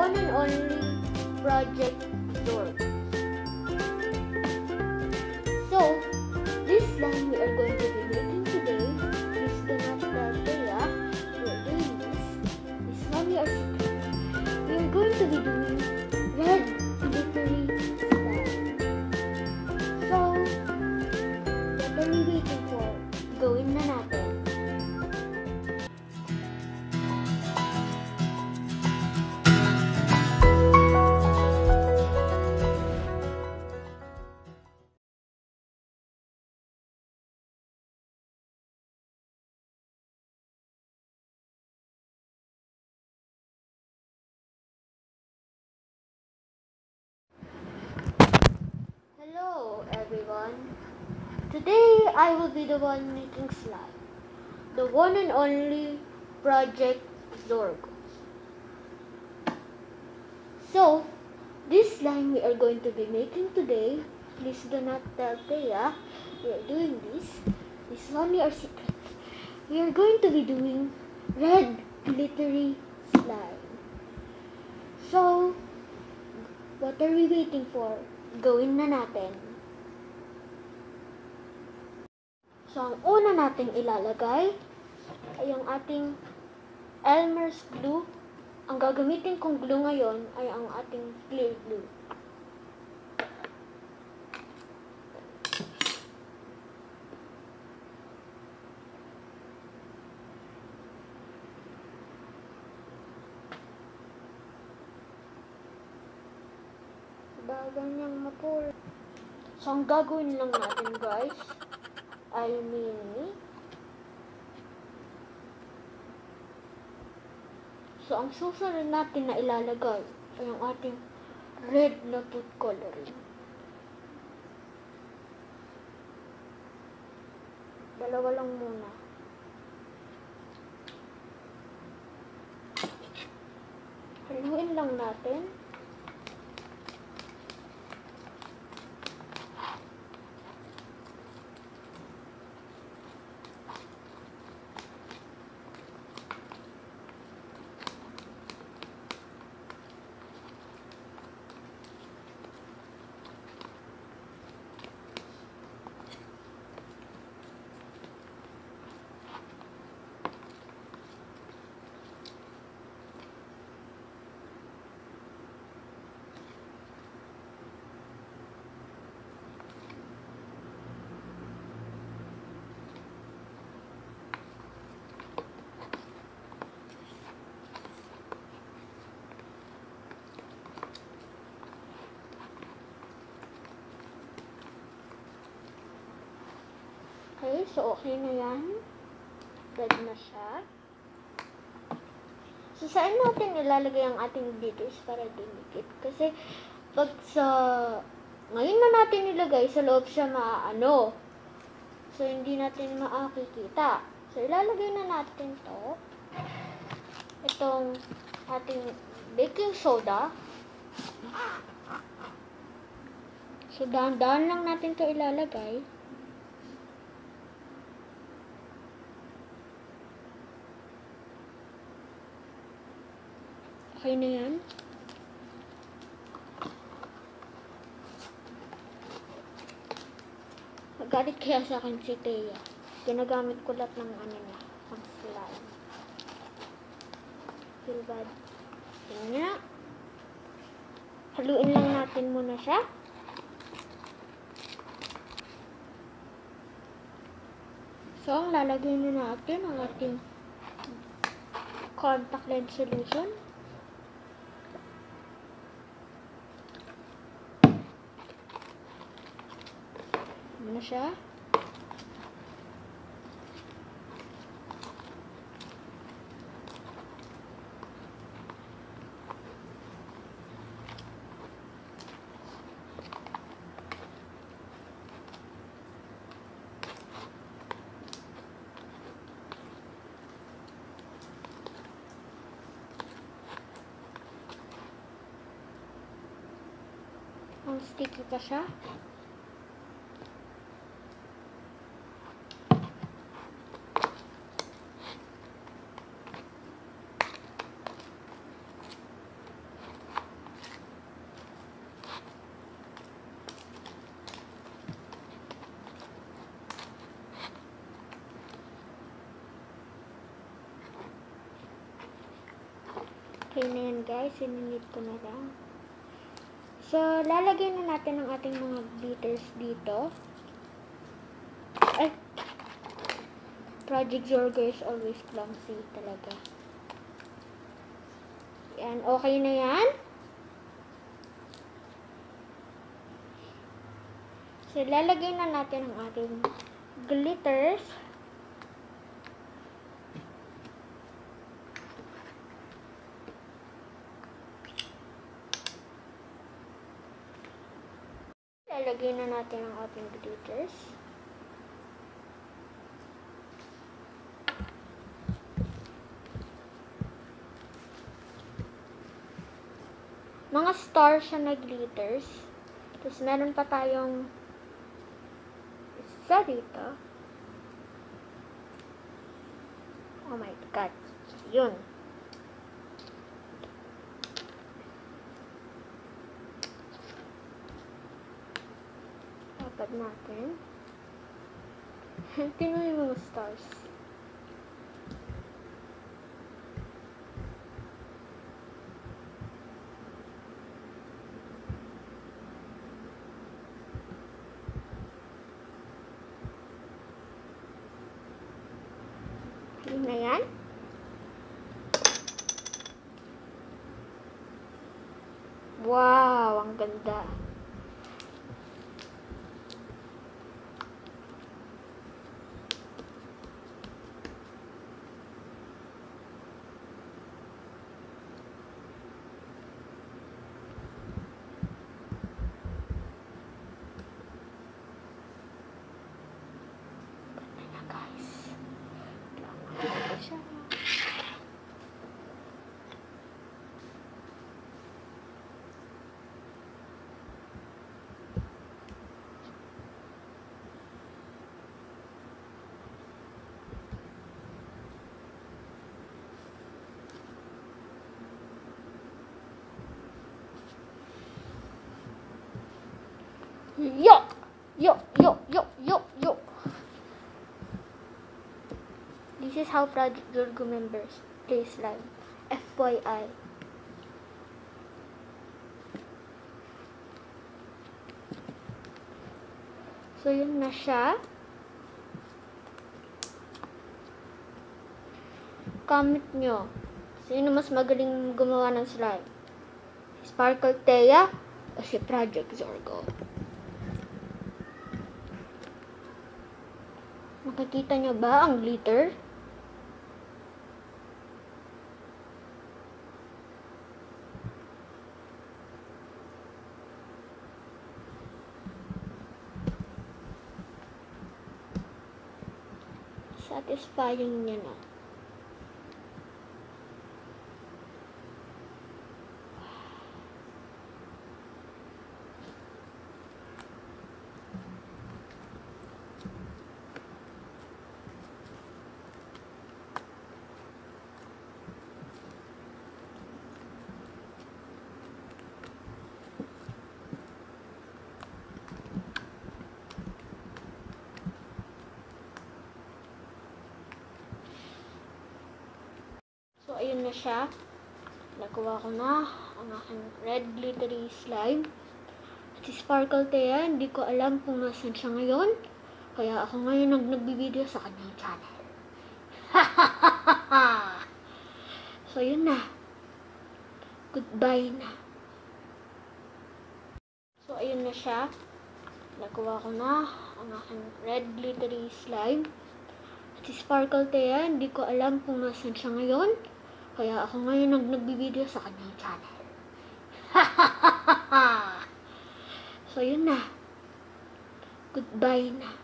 one and only Project Zork. So, this line we are going to be making today, please do not tell Thea we are doing this. This one we are secret. We are going to be doing red glittery slime. So, what are we waiting for? Gawin na natin. Hello everyone. Today I will be the one making slime. The one and only Project Zork. So, this slime we are going to be making today, please do not tell Thea we are doing this. This one we are secret. We are going to be doing red glittery slime. So, what are we waiting for? Gawin na natin. So, ang una nating ilalagay ay ang ating Elmer's glue. Ang gagamitin kong glue ngayon ay ang ating clear glue. Bagal niyang mapul. So, ang gagawin lang natin guys ay mini. So, ang susunod natin na ilalagay ay ang ating red na food coloring. Dalawa lang muna. Haluin lang natin. Okay, so okay na yan. Red na siya. So, saan natin ilalagay ang ating glitters para dumikit? Kasi, pag ngayon na natin ilagay, sa loob siya maaano. So, hindi natin makikita. So, ilalagay na natin to. Itong ating baking soda. So, dahan-dahan lang natin to ilalagay. Okay na yan. Nagalit kaya sa akin si Thea. Ginagamit ko lahat ng ano niya, pang slime. Feel bad. Yan nga. Haluin lang natin muna siya. So, ang lalagay na natin ang ating contact lens solution. Na siya. Ang sticky pa siya. Okay na yan guys, sininit ko na lang. So, lalagay na natin ang ating mga glitters dito. Ay! Project Zorgo is always clumsy talaga. Yan, okay na yan. So, lalagay na natin ang ating glitters. Lalagay na natin ang ating glitters. Mga stars siya na glitters. Tapos meron pa tayong isa dito. Oh my God. Yun. Dapat natin. Tingnan yung mga stars. Yun na yan. Wow, ang ganda. Yo! Yo! Yo! Yo! Yo! Yo! This is how Project Zorgo members play slime. FYI. So, yun na siya. Comment nyo. Sino mas magaling gumawa ng slime? Sparkle Thea o si Project Zorgo? Nakikita nyo ba ang glitter? Satisfying niya na. So, ayun na siya. Nagawa ko na ang aking red glittery slime. At si Sparkle Thea, hindi ko alam kung nasan siya ngayon. Kaya ako ngayon nagbibideo sa kanyang channel. So, yun na. Goodbye na. So, ayun na siya. Nagawa ko na ang aking red glittery slime. At si Sparkle Thea, hindi ko alam kung nasan siya ngayon. Kaya ako ngayon nagbibideo sa kanyang channel. So, yun na. Goodbye na.